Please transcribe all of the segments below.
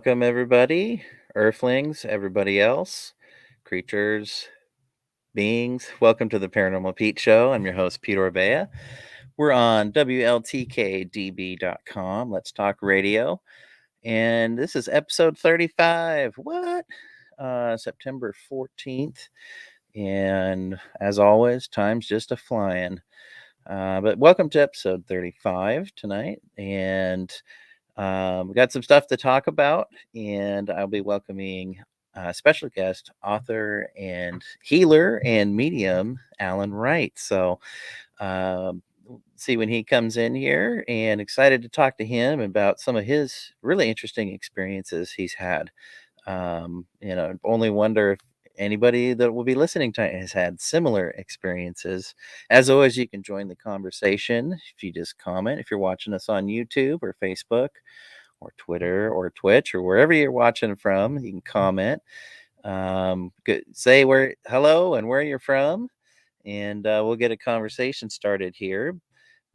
Welcome, everybody, Earthlings, everybody else, creatures, beings. Welcome to the Paranormal Pete Show. I'm your host, Pete Orbea. We're on WLTK-DB.com. Let's Talk Radio. And this is episode 35. What? September 14th. And as always, time's just a flying. But welcome to episode 35 tonight. And we got some stuff to talk about, and I'll be welcoming special guest, author, and healer and medium, Alan Wright. So, see when he comes in here, and excited to talk to him about some of his really interesting experiences he's had. Only wonder if anybody that will be listening to it has had similar experiences. As always, you can join the conversation if you just comment. If you're watching us on YouTube or Facebook or Twitter or Twitch or wherever you're watching from, you can comment. Say hello and where you're from, and we'll get a conversation started here.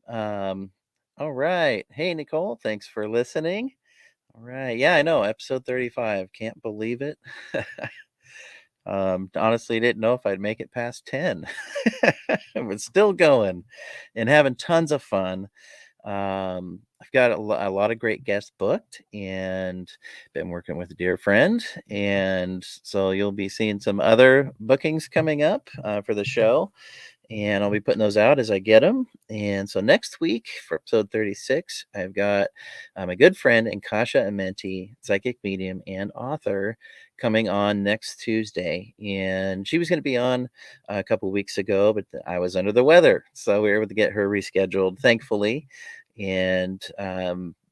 Um, all right. Hey, Nicole, thanks for listening. All right. Yeah, I know. Episode 35. Can't believe it. Honestly, didn't know if I'd make it past 10. But still going and having tons of fun. I've got a lot of great guests booked and been working with a dear friend. And so you'll be seeing some other bookings coming up for the show. And I'll be putting those out as I get them. And so next week for episode 36, I've got my good friend Nkasha Amenti, psychic medium and author, coming on next Tuesday. And she was going to be on a couple weeks ago, but I was under the weather. So we were able to get her rescheduled, thankfully. And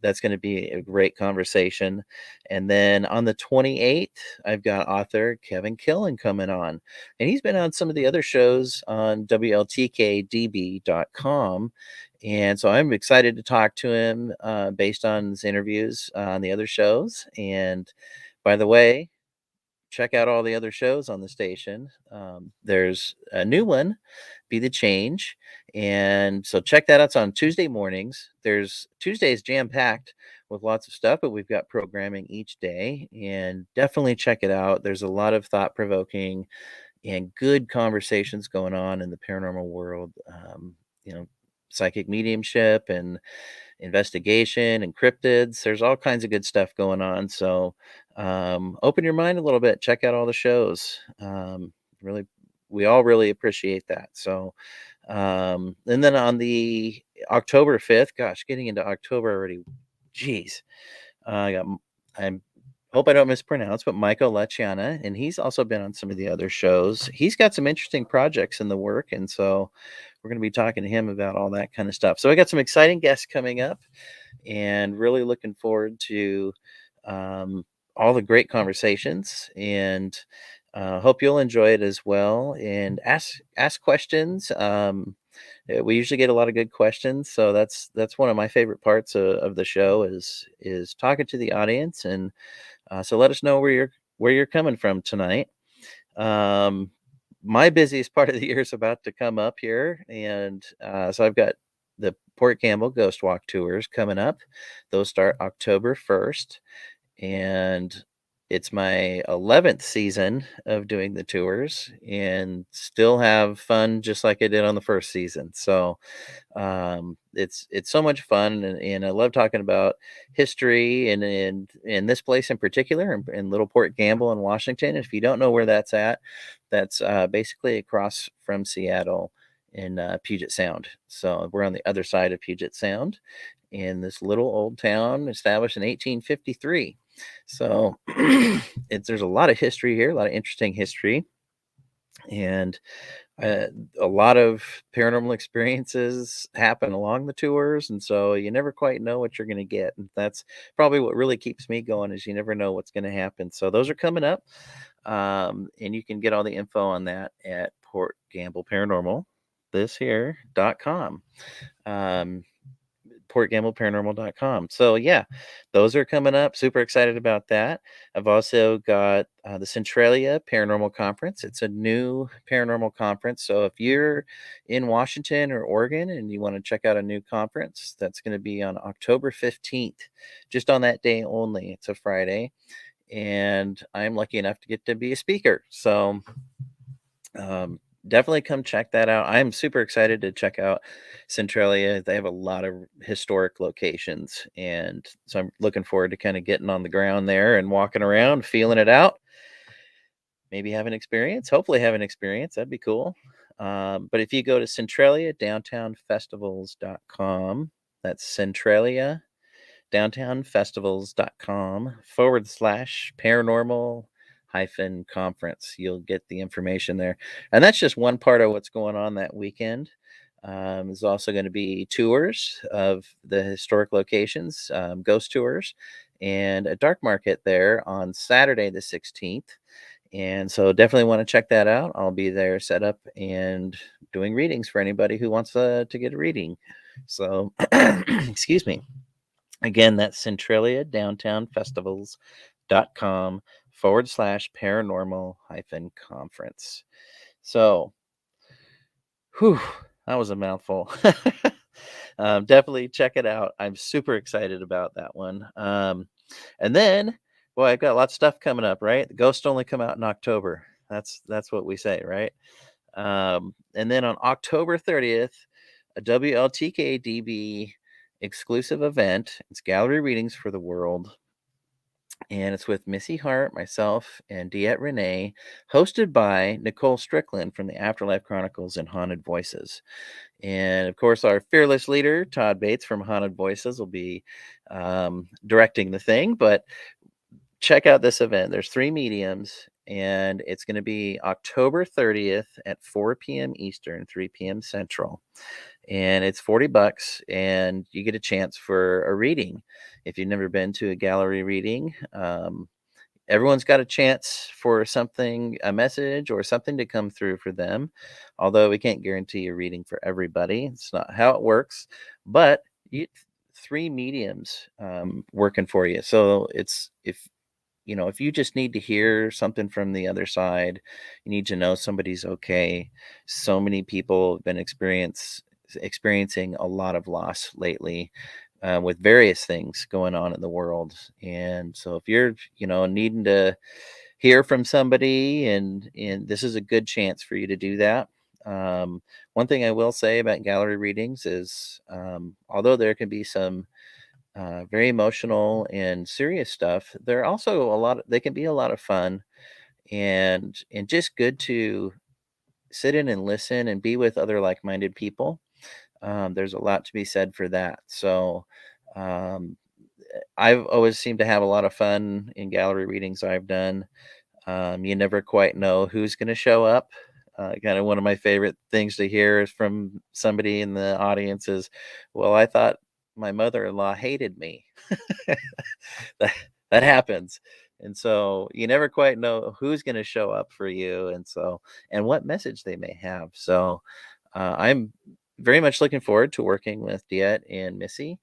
that's going to be a great conversation. And then on the 28th, I've got author Kevin Killen coming on. And he's been on some of the other shows on WLTK-DB.com. And so I'm excited to talk to him based on his interviews on the other shows. And by the way, check out all the other shows on the station. There's a new one, Be the Change. And so check that out. It's on Tuesday mornings. Tuesday's jam-packed with lots of stuff, but we've got programming each day. And definitely check it out. There's a lot of thought-provoking and good conversations going on in the paranormal world. Psychic mediumship and investigation and cryptids. There's all kinds of good stuff going on. So open your mind a little bit. Check out all the shows. Really, we all really appreciate that. So, and then on the October 5th, gosh, getting into October already. Geez, I hope I don't mispronounce, but Michael Laciana, and he's also been on some of the other shows. He's got some interesting projects in the work, and so we're going to be talking to him about all that kind of stuff. So I got some exciting guests coming up, and really looking forward to all the great conversations. And hope you'll enjoy it as well. And ask questions. We usually get a lot of good questions, so that's one of my favorite parts of the show is talking to the audience. And so let us know where you're coming from tonight. My busiest part of the year is about to come up here, and so I've got the Port Campbell Ghost Walk tours coming up. Those start October 1st, and it's my 11th season of doing the tours, and still have fun just like I did on the first season. So it's so much fun, and I love talking about history and in this place in particular, in Little Port Gamble in Washington. If you don't know where that's at, that's basically across from Seattle in Puget Sound. So we're on the other side of Puget Sound in this little old town established in 1853. So there's a lot of history here, a lot of interesting history, and uh, a lot of paranormal experiences happen along the tours, and so you never quite know what you're going to get. And that's probably what really keeps me going, is you never know what's going to happen. So those are coming up, and you can get all the info on that at Port Gamble Paranormal, this here.com. portgambleparanormal.com. So yeah, those are coming up. Super excited about that. I've also got the Centralia Paranormal Conference. It's a new paranormal conference. So if you're in Washington or Oregon and you want to check out a new conference, that's going to be on October 15th, just on that day only. It's a Friday. And I'm lucky enough to get to be a speaker. So um, definitely come check that out. I'm super excited to check out Centralia. They have a lot of historic locations, and so I'm looking forward to kind of getting on the ground there and walking around, feeling it out. Maybe have an experience. Hopefully, have an experience. That'd be cool. But if you go to Centralia downtownfestivals.com, that's Centralia downtownfestivals.com/paranormal hyphen conference. You'll get the information there. And that's just one part of what's going on that weekend. There's also going to be tours of the historic locations, ghost tours, and a dark market there on Saturday the 16th. And so definitely want to check that out. I'll be there set up and doing readings for anybody who wants to get a reading. So, excuse me. Again, that's Centralia downtownfestivals.com/paranormal hyphen conference. So, whew, that was a mouthful. Definitely check it out. I'm super excited about that one. And then, boy, I've got lots of stuff coming up, right? The ghosts only come out in October. That's what we say, right? And then on October 30th, a WLTK-DB exclusive event. It's gallery readings for the world. And it's with Missy Hart, myself, and Diet Renee, hosted by Nicole Strickland from the Afterlife Chronicles and Haunted Voices. And of course, our fearless leader, Todd Bates from Haunted Voices, will be directing the thing. But check out this event. There's 3 mediums, and it's going to be October 30th at 4 p.m. Eastern, 3 p.m. Central. And it's $40, and you get a chance for a reading. If you've never been to a gallery reading, everyone's got a chance for something, a message or something to come through for them. Although we can't guarantee a reading for everybody. It's not how it works, but you 3 mediums working for you. So it's if you just need to hear something from the other side, you need to know somebody's okay. So many people have been experiencing a lot of loss lately, with various things going on in the world. And so if you're, needing to hear from somebody, and this is a good chance for you to do that. One thing I will say about gallery readings is, although there can be some very emotional and serious stuff, there are also they can be a lot of fun, and just good to sit in and listen and be with other like-minded people. There's a lot to be said for that. So um, I've always seemed to have a lot of fun in gallery readings I've done. You never quite know who's going to show up. Kind of one of my favorite things to hear is from somebody in the audience is, well, I thought my mother-in-law hated me. that that happens. And so you never quite know who's going to show up for you, and what message they may have. So I'm very much looking forward to working with Diet and Missy.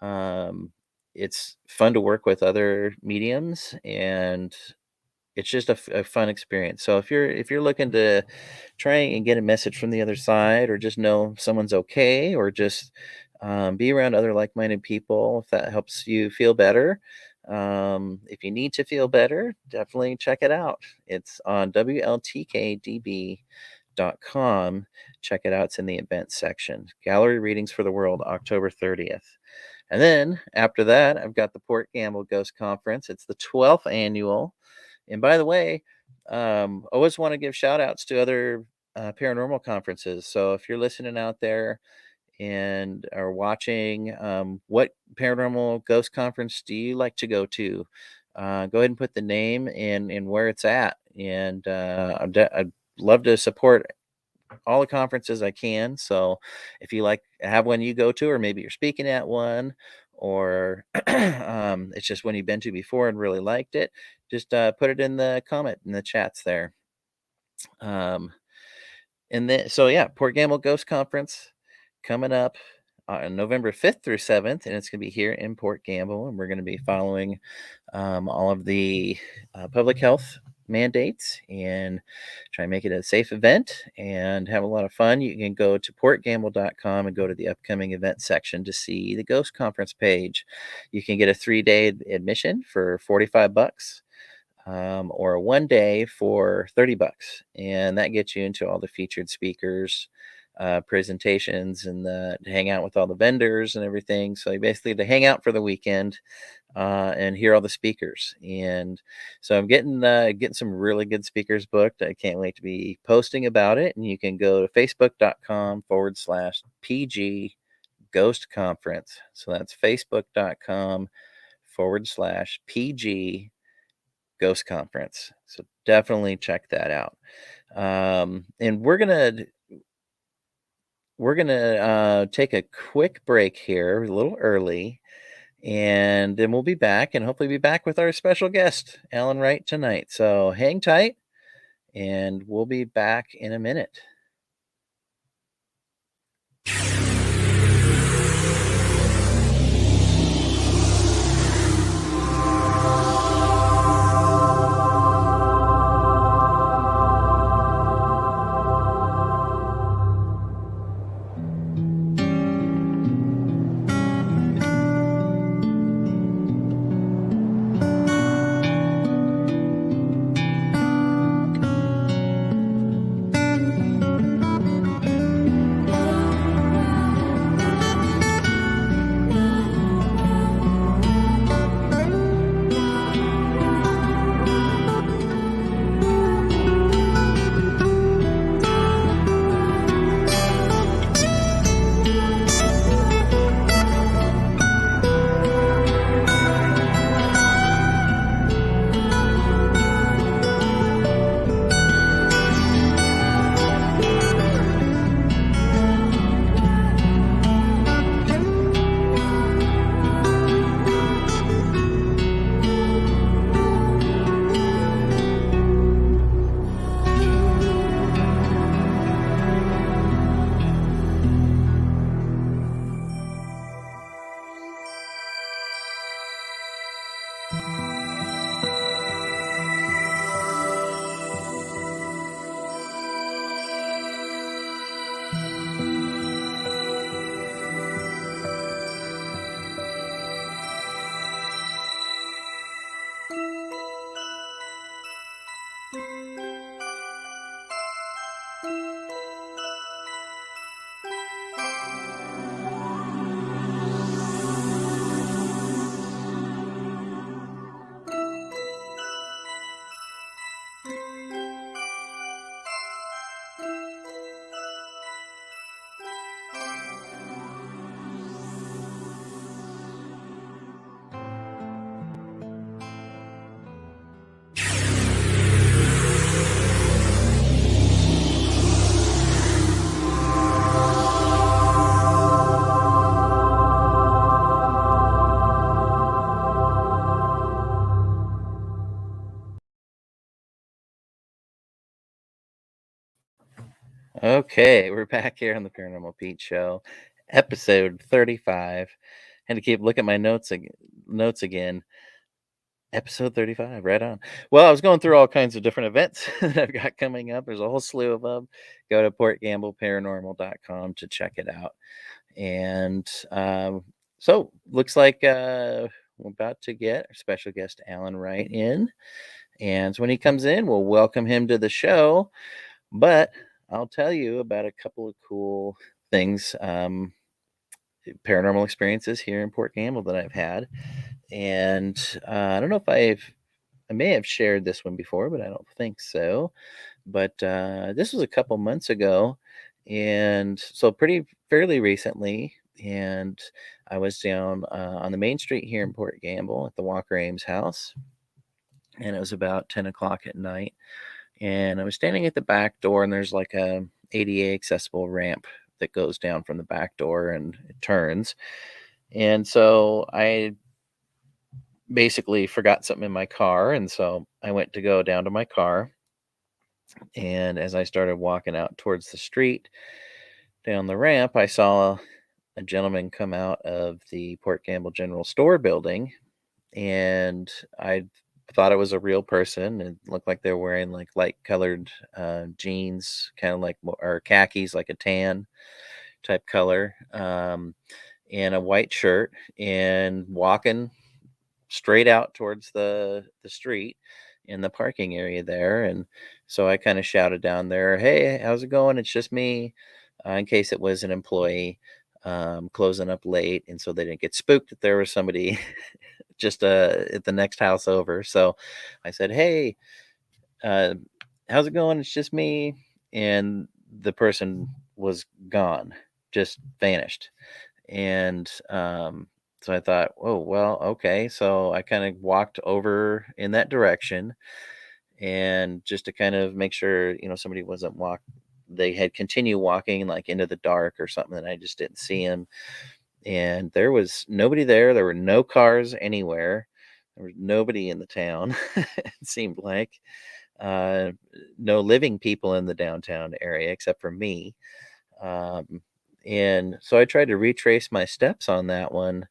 um, it's fun to work with other mediums, and it's just a fun experience. So if you're looking to try and get a message from the other side, or just know someone's okay, or just be around other like-minded people, if that helps you feel better, if you need to feel better, definitely check it out. It's on WLTK-DB.com. Check it out. It's in the events section. Gallery readings for the world, October 30th. And then after that, I've got the Port Gamble Ghost Conference. It's the 12th annual. And by the way, always want to give shout outs to other paranormal conferences. So if you're listening out there and are watching, what paranormal ghost conference do you like to go to? Go ahead and put the name and where it's at. And I'd love to support all the conferences I can. So if you have one you go to, or maybe you're speaking at one, or it's just one you've been to before and really liked it, just put it in the comment in the chats there. Um, and then, so yeah, Port Gamble Ghost Conference coming up November 5th through 7th, and it's going to be here in Port Gamble. And we're going to be following all of the public health mandates and try and make it a safe event and have a lot of fun. You can go to portgamble.com and go to the upcoming event section to see the Ghost Conference page. You can get a 3-day admission for $45. Or a 1 day for $30, and that gets you into all the featured speakers, presentations, and to hang out with all the vendors and everything. So you basically to hang out for the weekend and hear all the speakers. And so I'm getting some really good speakers booked. I can't wait to be posting about it. And you can go to facebook.com/PG Ghost Conference. So that's facebook.com/PG Ghost Conference. So definitely check that out. And we're gonna take a quick break here, a little early, and then we'll be back and hopefully be back with our special guest, Alan Wright, tonight. So hang tight, and we'll be back in a minute. Okay, we're back here on the Paranormal Pete Show, episode 35. Had to keep looking at my notes again. Episode 35, right on. Well, I was going through all kinds of different events that I've got coming up. There's a whole slew of them. Go to portgambleparanormal.com to check it out. And so looks like we're about to get our special guest Alan Wright in. And so when he comes in, we'll welcome him to the show. But I'll tell you about a couple of cool things, paranormal experiences here in Port Gamble that I've had. And I don't know if I may have shared this one before, but I don't think so. But this was a couple months ago, and so fairly recently. And I was down on the main street here in Port Gamble at the Walker Ames house, and it was about 10 o'clock at night. And I was standing at the back door, and there's like a ADA accessible ramp that goes down from the back door and it turns. And so I basically forgot something in my car. And so I went to go down to my car. And as I started walking out towards the street down the ramp, I saw a gentleman come out of the Port Gamble General Store building, and I thought it was a real person. It looked like they were wearing like light colored jeans, kind of like or khakis, like a tan type color, and a white shirt, and walking straight out towards the street in the parking area there. And so I kind of shouted down there, "Hey, how's it going? It's just me," in case it was an employee closing up late, and so they didn't get spooked that there was somebody just at the next house over. So I said, "Hey, uh, how's it going? It's just me," and the person was gone, just vanished. And so I thought, oh, well, okay. So I kind of walked over in that direction, and just to kind of make sure, somebody wasn't they had continued walking like into the dark or something, and I just didn't see him. And there was nobody there. There were no cars anywhere. There was nobody in the town, it seemed like. Uh, no living people in the downtown area except for me. Um, and so I tried to retrace my steps on that one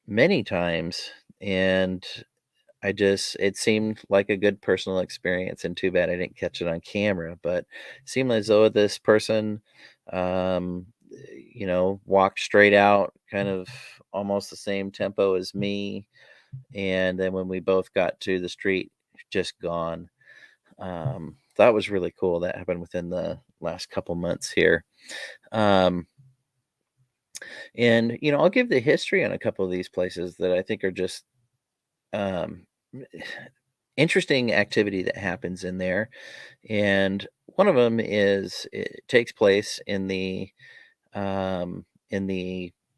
many times, and it seemed like a good personal experience, and too bad I didn't catch it on camera. But it seemed as though this person, um, walked straight out, kind of almost the same tempo as me. And then when we both got to the street, just gone. That was really cool. That happened within the last couple months here. Um, and I'll give the history on a couple of these places that I think are just um, interesting activity that happens in there. And one of them is it takes place in the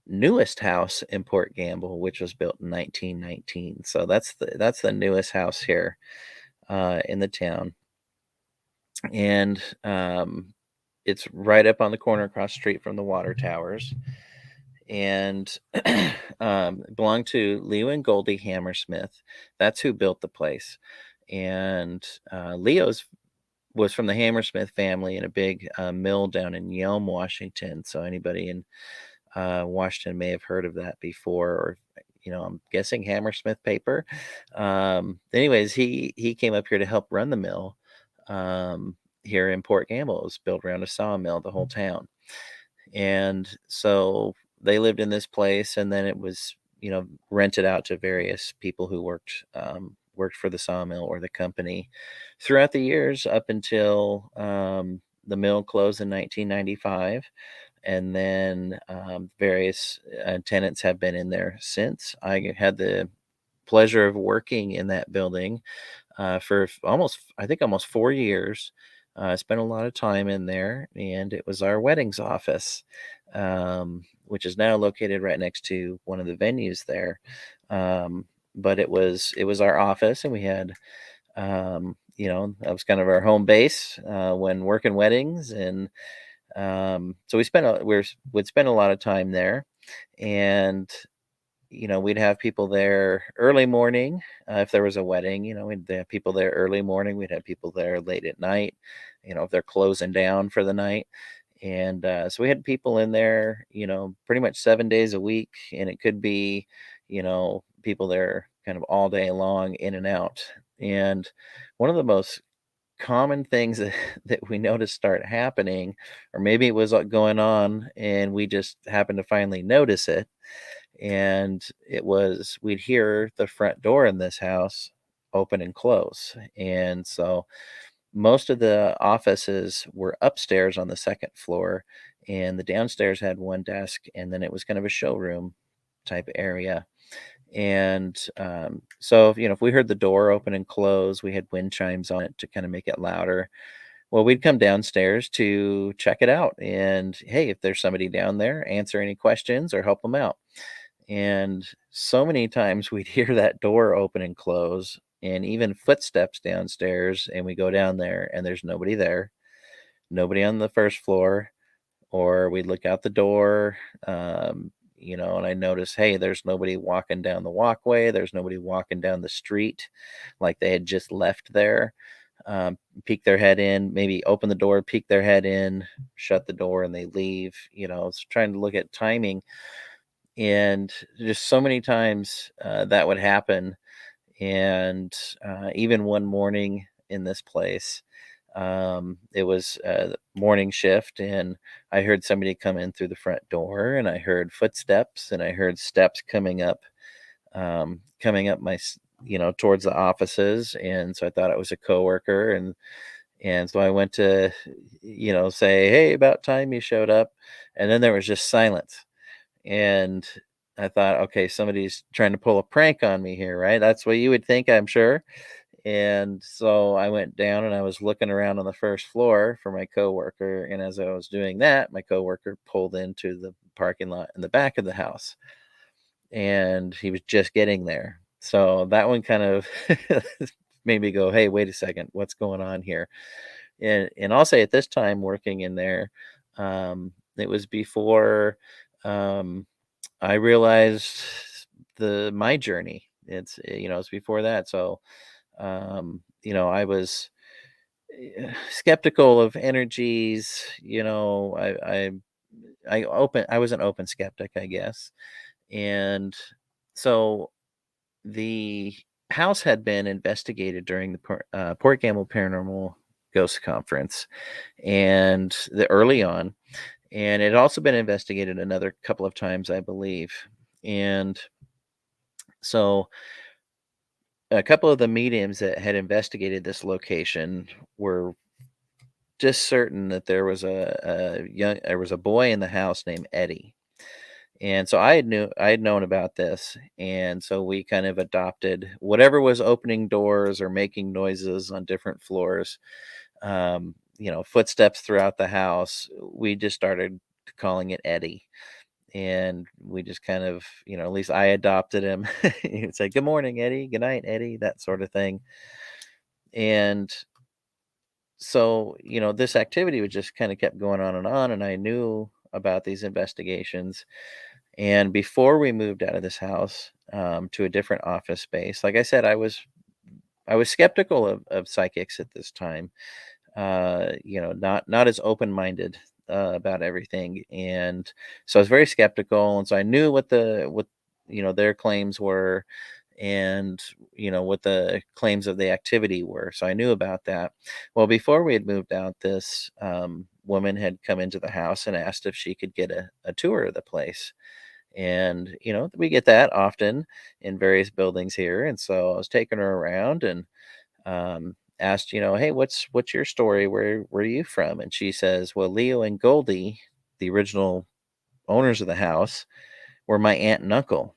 newest house in Port Gamble, which was built in 1919. So that's the newest house here in the town. And it's right up on the corner across the street from the water towers. And it belonged to Leo and Goldie Hammersmith. That's who built the place. And Leo's was from the Hammersmith family in a big mill down in Yelm, Washington. So anybody in Washington may have heard of that before, or I'm guessing Hammersmith paper. Anyways, he came up here to help run the mill here in Port Gamble. It was built around a sawmill, the whole town. And so they lived in this place, and then it was rented out to various people who worked for the sawmill or the company throughout the years up until the mill closed in 1995. And then various tenants have been in there since. I had the pleasure of working in that building for almost 4 years. Spent a lot of time in there, and it was our weddings office, which is now located right next to one of the venues there. But it was our office, and we had that was kind of our home base when working weddings. And so we'd spend a lot of time there. And we'd have people there early morning. If there was a wedding, we'd have people there early morning. We'd have people there late at night, if they're closing down for the night. And so we had people in there, pretty much 7 days a week. And it could be, people there kind of all day long, in and out. And one of the most common things that, that we noticed start happening, or maybe it was going on and we just happened to finally notice it, and it was we'd hear the front door in this house open and close. And so most of the offices were upstairs on the second floor, and the downstairs had one desk, and then it was kind of a showroom type area. And so if we heard the door open and close, we had wind chimes on it to kind of make it louder. Well, we'd come downstairs to check it out, and hey, if there's somebody down there, answer any questions or help them out. And so many times we'd hear that door open and close, and even footsteps downstairs, and we go down there and there's nobody there, nobody on the first floor. Or we'd look out the door, and I notice, hey, there's nobody walking down the walkway, there's nobody walking down the street like they had just left there. peek their head in, maybe open the door, peek their head in, shut the door, and they leave. It's trying to look at timing, and just so many times that would happen. And even one morning in this place, it was morning shift, and I heard somebody come in through the front door, and I heard footsteps, and I heard steps coming up towards the offices. And so I thought it was a coworker, and so I went to say, hey, about time you showed up. And then there was just silence, and I thought, okay, somebody's trying to pull a prank on me here, right? That's what you would think, I'm sure. And so I went down and I was looking around on the first floor for my coworker, and as I was doing that, my coworker pulled into the parking lot in the back of the house, and he was just getting there. So that one kind of made me go, "Hey, wait a second, what's going on here?" And I'll say at this time working in there, it was before um, I realized my journey. It's before that. So I was skeptical of energies. I was an open skeptic, I guess. And so the house had been investigated during the Port Gamble Paranormal Ghost Conference, and the early on, and it had also been investigated another couple of times, I believe. And so a couple of the mediums that had investigated this location were just certain that there was a boy in the house named Eddie. And so I had known about this, and so we kind of adopted whatever was opening doors or making noises on different floors, footsteps throughout the house. We just started calling it Eddie, and we just kind of, at least I adopted him. He'd say, "Good morning, Eddie. Good night, Eddie," that sort of thing. And so, this activity was just kind of kept going on, and I knew about these investigations. And before we moved out of this house, to a different office space, like I said, I was skeptical of psychics at this time. Not as open minded about everything, and so I was very skeptical. And so I knew what their claims were, and what the claims of the activity were. So I knew about that. Well, before we had moved out, this woman had come into the house and asked if she could get a tour of the place. And we get that often in various buildings here. And so I was taking her around, and asked, hey, what's your story? Where are you from? And she says, well, Leo and Goldie, the original owners of the house, were my aunt and uncle.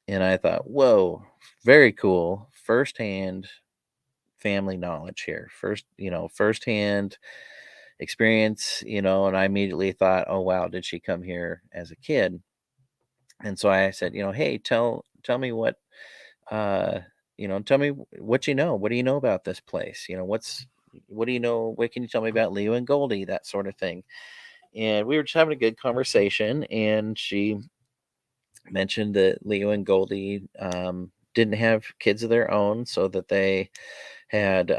And I thought, whoa, very cool. Firsthand family knowledge here. Firsthand experience, and I immediately thought, oh wow, did she come here as a kid? And so I said, hey, tell me uh tell me what you know. What do you know about this place? What do you know? What can you tell me about Leo and Goldie? That sort of thing. And we were just having a good conversation, and she mentioned that Leo and Goldie didn't have kids of their own, so that they had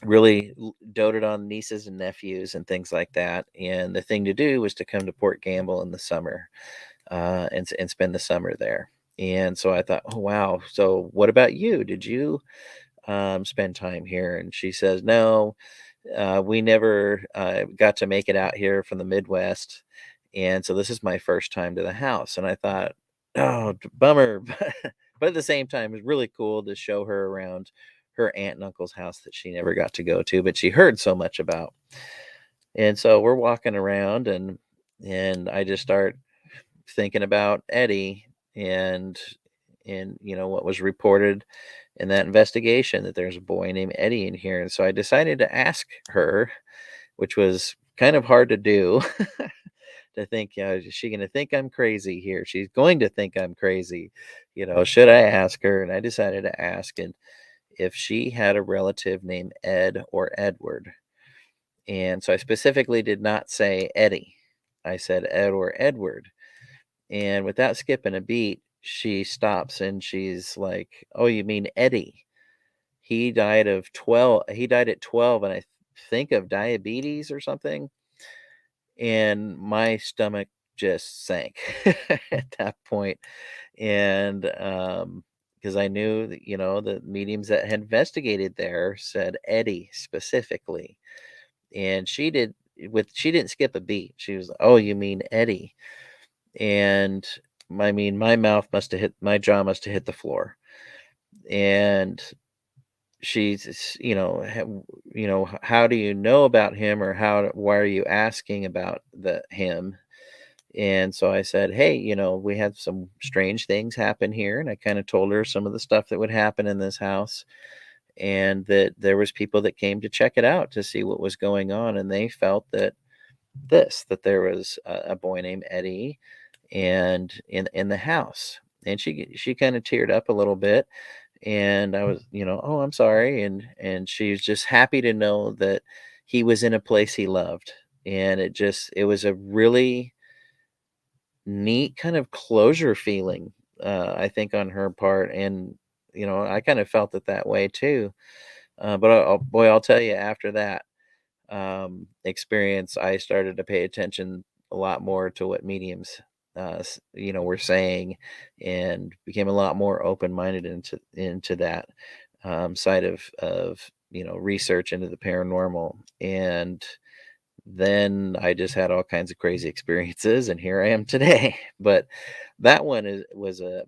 really doted on nieces and nephews and things like that. And the thing to do was to come to Port Gamble in the summer, and spend the summer there. And so I thought, oh wow. So what about you? Did you spend time here? And she says, no, we never got to make it out here from the Midwest, and so this is my first time to the house. And I thought, oh, bummer. But at the same time, it's really cool to show her around her aunt and uncle's house that she never got to go to, but she heard so much about. And so we're walking around, and I just start thinking about Eddie, and what was reported in that investigation, that there's a boy named Eddie in here. And so I decided to ask her, which was kind of hard to do. To think, is she going to think I'm crazy here? She's going to think I'm crazy. Should I ask her? And I decided to ask, and if she had a relative named Ed or Edward. And so I specifically did not say Eddie. I said Ed or Edward. And without skipping a beat, she stops and she's like, "Oh, you mean Eddie? He died at 12, and I think of diabetes or something, and my stomach just sank at that point. And because I knew that, the mediums that had investigated there said Eddie specifically, and she didn't skip a beat. She was, "Oh, you mean Eddie?" And I mean, my jaw must have hit the floor. And she's, how do you know about him, or why are you asking about him? And so I said, "Hey, we had some strange things happen here." And I kind of told her some of the stuff that would happen in this house, and that there was people that came to check it out to see what was going on, and they felt that there was a boy named Eddie and in the house. And she kind of teared up a little bit, and I was, "Oh, I'm sorry." And she's just happy to know that he was in a place he loved. And it was a really neat kind of closure feeling, I think, on her part. And I kind of felt it that way too. But boy, I'll tell you, after that experience, I started to pay attention a lot more to what mediums, were saying, and became a lot more open-minded into that side of research into the paranormal. And then I just had all kinds of crazy experiences, and here I am today. But that one was a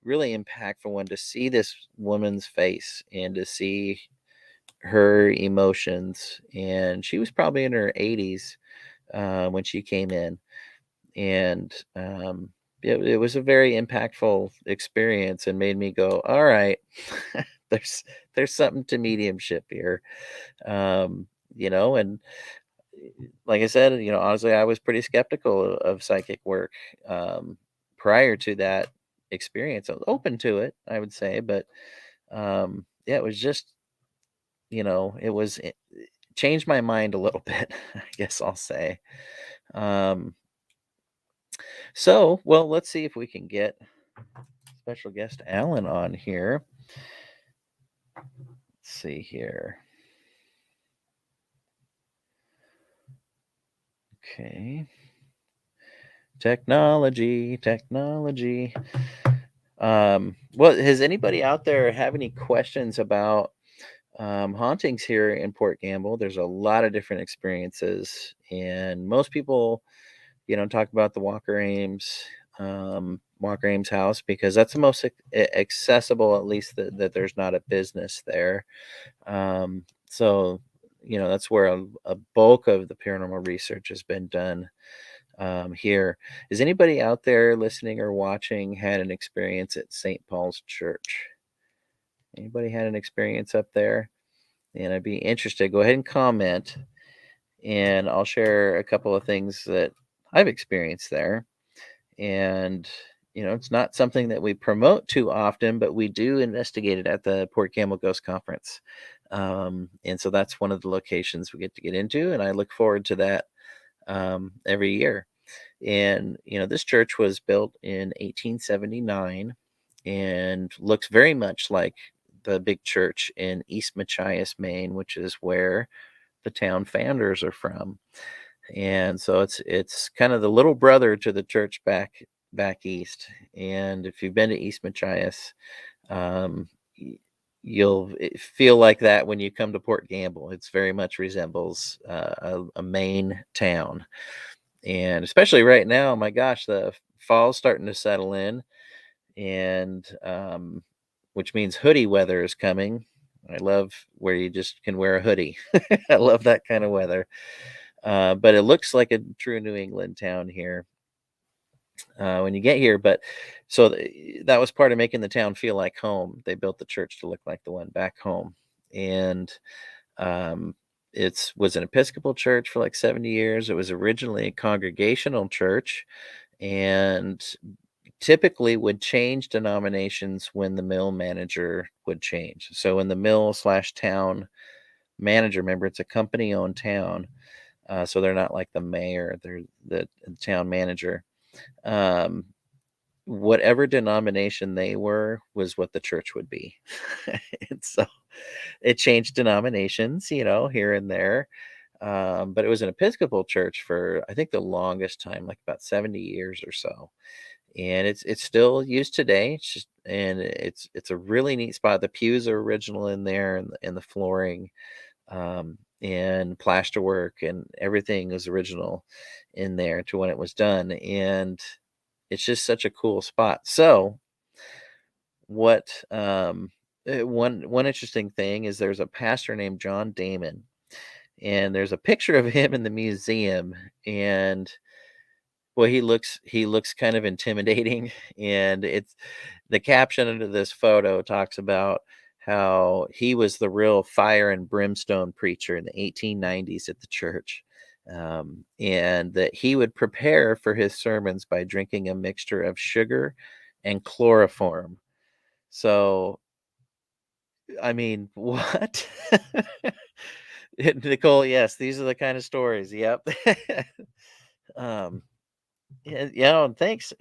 really impactful one, to see this woman's face and to see her emotions. And she was probably in her 80s when she came in. And it was a very impactful experience, and made me go, all right, there's something to mediumship here. um, and like I said, honestly, I was pretty skeptical of psychic work prior to that experience. I was open to it, I would say, but yeah, it was just, it changed my mind a little bit, I guess I'll say. Um, well, let's see if we can get special guest Alan on here. Let's see here. Okay. Technology. Well, has anybody out there have any questions about hauntings here in Port Gamble? There's a lot of different experiences, and most people, talk about the Walker Ames house, because that's the most accessible, at least that there's not a business there. So, that's where a bulk of the paranormal research has been done here. Is anybody out there listening or watching had an experience at St. Paul's Church? Anybody had an experience up there? And I'd be interested. Go ahead and comment, and I'll share a couple of things that I've experienced there. And it's not something that we promote too often, but we do investigate it at the Port Camel Ghost Conference. And so that's one of the locations we get to get into, and I look forward to that every year. And this church was built in 1879, and looks very much like the big church in East Machias, Maine, which is where the town founders are from. And so it's kind of the little brother to the church back east. And if you've been to East Machias, um, you'll feel like that when you come to Port Gamble. It's very much resembles a Maine town. And especially right now, my gosh, the fall's starting to settle in, and which means hoodie weather is coming. I love where you just can wear a hoodie. I love that kind of weather. But it looks like a true New England town here when you get here. But so that was part of making the town feel like home. They built the church to look like the one back home. And um, it was an Episcopal church for like 70 years. It was originally a congregational church, and typically would change denominations when the mill manager would change. So when the mill slash town manager, remember, it's a company owned town. So they're not like the mayor, they're the town manager. Um, Whatever denomination they were was what the church would be. And so It changed denominations, here and there. But it was an Episcopal church for, I think, the longest time, like about 70 years or so. And it's still used today. It's a really neat spot. The pews are original in there, and the flooring, and plasterwork and everything is original in there to when it was done. And it's just such a cool spot. So what one interesting thing is there's a pastor named John Damon, and there's a picture of him in the museum. And well, he looks kind of intimidating. And it's the caption under this photo talks about how he was the real fire and brimstone preacher in the 1890s at the church. And that he would prepare for his sermons by drinking a mixture of sugar and chloroform. So, I mean, what? Nicole, yes, these are the kind of stories. Yep. um, and thanks,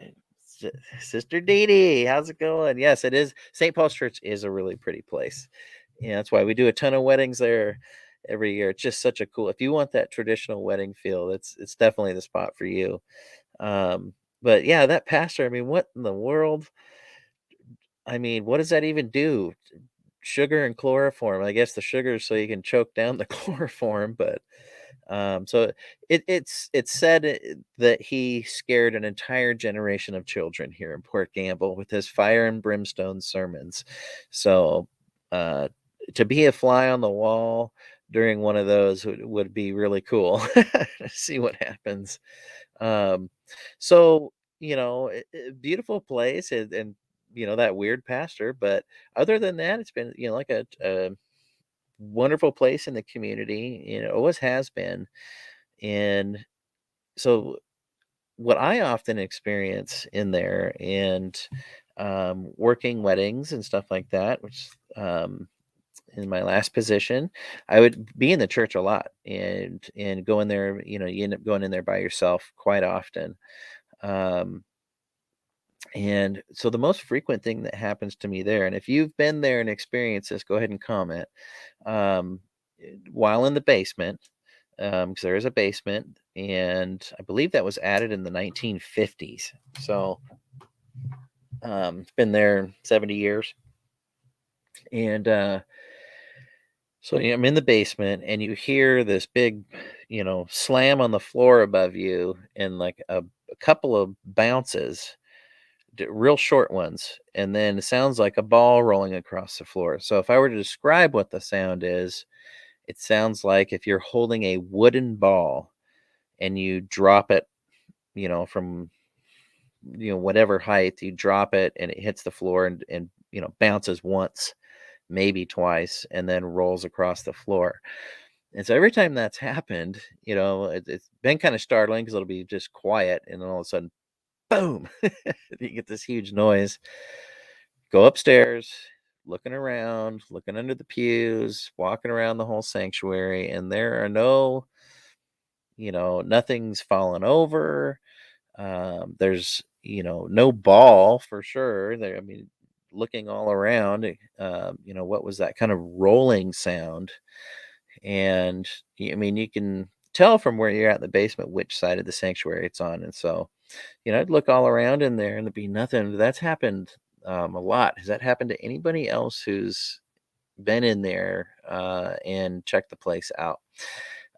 S- Sister Dee Dee. How's it going? Yes, it is. St. Paul's Church is a really pretty place. Yeah, that's why we do a ton of weddings there every year. It's just such a cool. If you want that traditional wedding feel, it's definitely the spot for you. Um, but yeah, that pastor. I mean, what in the world? I mean, what does that even do? Sugar and chloroform. I guess the sugar is so you can choke down the chloroform, but so it's said that he scared an entire generation of children here in Port Gamble with his fire and brimstone sermons. So uh, to be a fly on the wall during one of those would be really cool. See what happens. Um, so beautiful place, and that weird pastor, but other than that, it's been like a wonderful place in the community. Always has been. And so what I often experience in there, and working weddings and stuff like that, which in my last position, I would be in the church a lot, and go in there. You end up going in there by yourself quite often. Um, and so the most frequent thing that happens to me there, and if you've been there and experienced this, go ahead and comment. Um, while in the basement, because there is a basement, and I believe that was added in the 1950s. So it's been there 70 years. And so yeah, I'm in the basement, and you hear this big, slam on the floor above you, and like a couple of bounces, real short ones. And then it sounds like a ball rolling across the floor. So if I were to describe what the sound is, it sounds like if you're holding a wooden ball and you drop it, from whatever height, you drop it and it hits the floor, and bounces once, maybe twice, and then rolls across the floor. And so every time that's happened, it's been kind of startling because it'll be just quiet, and then all of a sudden, boom, you get this huge noise. Go upstairs, looking around, looking under the pews, walking around the whole sanctuary, and there are nothing's fallen over. There's, no ball for sure. There, I mean, looking all around, what was that kind of rolling sound? And I mean, you can tell from where you're at in the basement which side of the sanctuary it's on. And so, I'd look all around in there and there'd be nothing. That's happened a lot. Has that happened to anybody else who's been in there and checked the place out?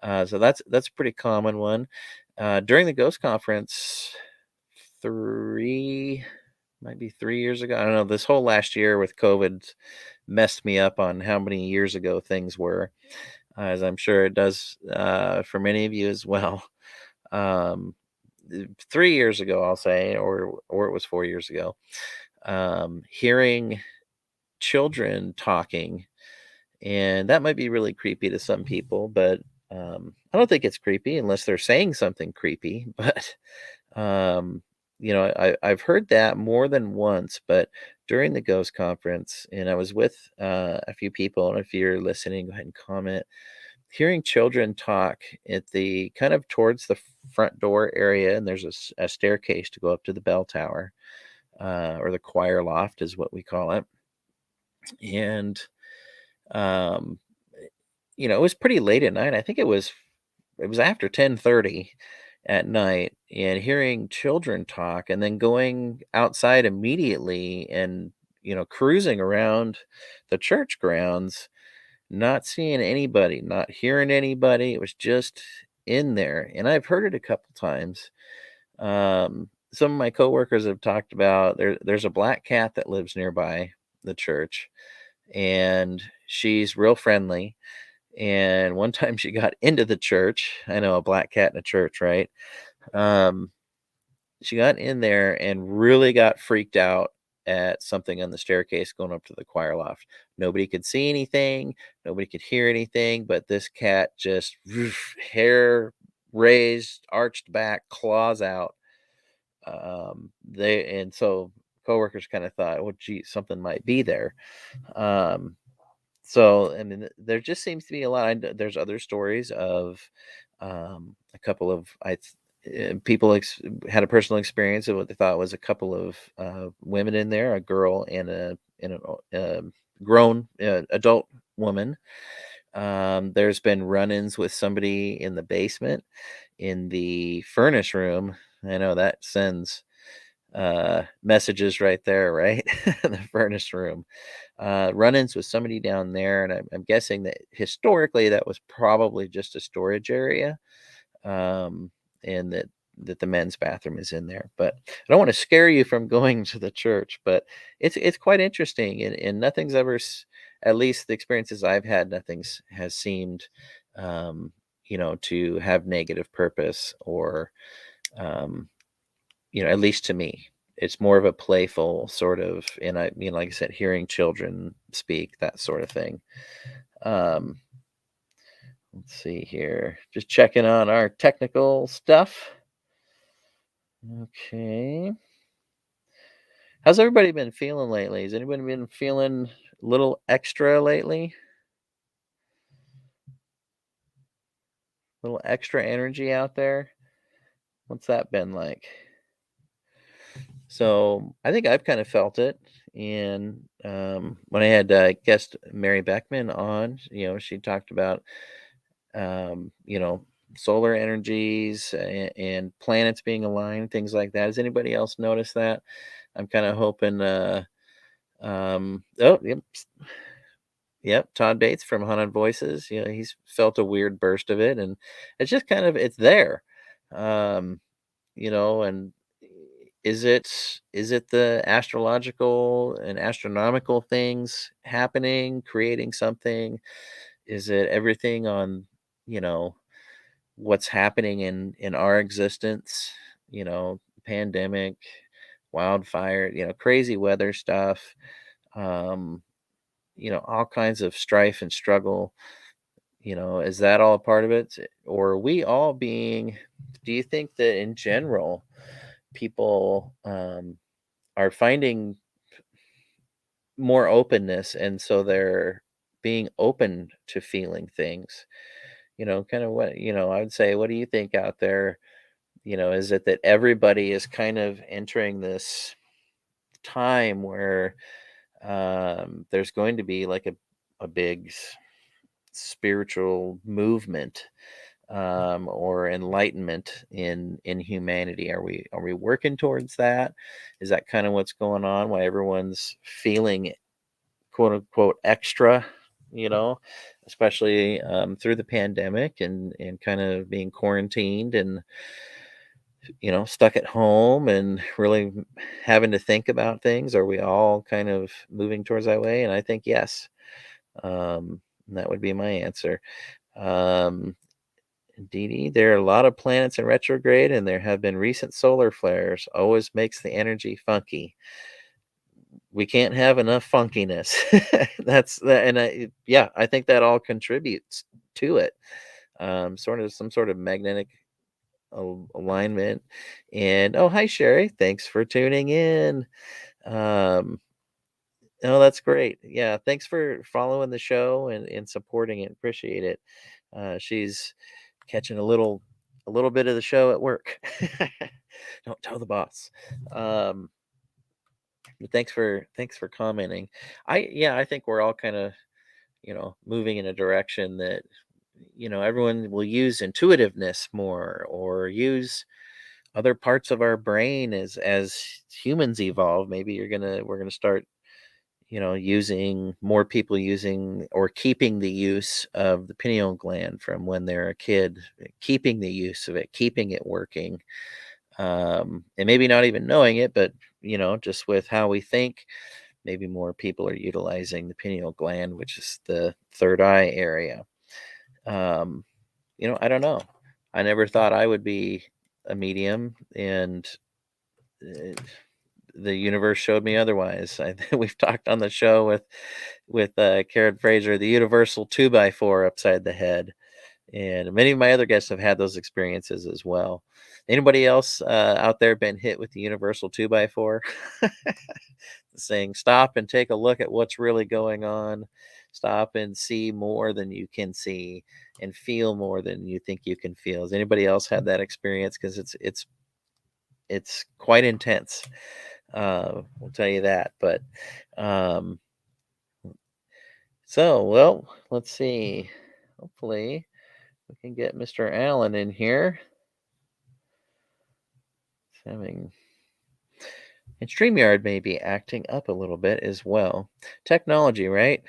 So that's a pretty common one. During the Ghost Conference, three might be 3 years ago. I don't know. This whole last year with COVID messed me up on how many years ago things were, as I'm sure it does for many of you as well. Um, 3 years ago, I'll say, or it was 4 years ago. Hearing children talking, and that might be really creepy to some people, but I don't think it's creepy unless they're saying something creepy. But um, I've heard that more than once. But during the Ghost Conference, and I was with a few people, and if you're listening, go ahead and comment. Hearing children talk at the kind of towards the front door area, and there's a staircase to go up to the bell tower, or the choir loft is what we call it. And Um, it was pretty late at night. I think it was after 10:30 at night, and hearing children talk and then going outside immediately and, cruising around the church grounds, not seeing anybody, not hearing anybody. It was just in there. And I've heard it a couple times. Some of my coworkers have talked about there's a black cat that lives nearby the church, and she's real friendly. And one time she got into the church. I know, a black cat in a church, right? Um, she got in there and really got freaked out at something on the staircase going up to the choir loft. Nobody could see anything, nobody could hear anything, but this cat just hair raised, arched back, claws out. They and so coworkers kind of thought, "Well, gee, something might be there." Um, so, I mean, there just seems to be a lot. There's other stories of a couple of people had a personal experience of what they thought was a couple of women in there, a girl and a grown adult woman. There's been run-ins with somebody in the basement, in the furnace room. I know that sends messages right there, right? The furnace room. Run-ins with somebody down there, and I'm guessing that historically that was probably just a storage area, um, and that the men's bathroom is in there. But I don't want to scare you from going to the church, but it's quite interesting, and nothing's ever, at least the experiences I've had, nothing's has seemed, um, to have negative purpose or, um, at least to me. It's more of a playful sort of, and like I said, hearing children speak, that sort of thing. Um, let's see here. Just checking on our technical stuff. Okay. How's everybody been feeling lately? Has anybody been feeling a little extra lately? A little extra energy out there? What's that been like? So I think I've kind of felt it. And when I had guest Mary Beckman on, she talked about, um, you know, solar energies and planets being aligned, things like that. Has anybody else noticed that? I'm kind of hoping. Oh, yep, yep. Todd Bates from Haunted Voices. He's felt a weird burst of it, and it's just kind of it's there. Um, and is it the astrological and astronomical things happening, creating something? Is it everything on, you know, what's happening in our existence, pandemic, wildfire, crazy weather stuff, um, all kinds of strife and struggle, is that all a part of it? Or are we all being, do you think that in general, people are finding more openness and so they're being open to feeling things? Kind of what, I would say, what do you think out there? Is it that everybody is kind of entering this time where there's going to be like a big spiritual movement, or enlightenment in humanity? Are we working towards that? Is that kind of what's going on? Why everyone's feeling quote unquote extra, you know, especially through the pandemic and kind of being quarantined and stuck at home and really having to think about things? Are we all kind of moving towards that way? And I think yes. That would be my answer. Um, Dee Dee, there are a lot of planets in retrograde, and there have been recent solar flares. Always makes the energy funky. We can't have enough funkiness. That's that, and yeah, I think that all contributes to it. Sort of some sort of magnetic alignment. And oh, hi Sherry, thanks for tuning in. Um, oh, that's great. Yeah, thanks for following the show and supporting it. Appreciate it. She's catching a little bit of the show at work. Don't tell the boss. Um, but thanks for commenting. I think we're all kind of moving in a direction that, everyone will use intuitiveness more, or use other parts of our brain as humans evolve. Maybe we're gonna start, using more people using or keeping the use of the pineal gland from when they're a kid, keeping the use of it, keeping it working, and maybe not even knowing it, but just with how we think, maybe more people are utilizing the pineal gland, which is the third eye area. Um, I don't know. I never thought I would be a medium, and uh, the universe showed me otherwise. We've talked on the show with Karen Fraser, the universal 2x4 upside the head, and many of my other guests have had those experiences as well. Anybody else out there been hit with the universal 2x4? Saying, stop and take a look at what's really going on. Stop and see more than you can see, and feel more than you think you can feel. Has anybody else had that experience? Because it's quite intense. We'll tell you that. But um, well, let's see. Hopefully, we can get Mr. Allen in here. He's having and StreamYard may be acting up a little bit as well. Technology, right?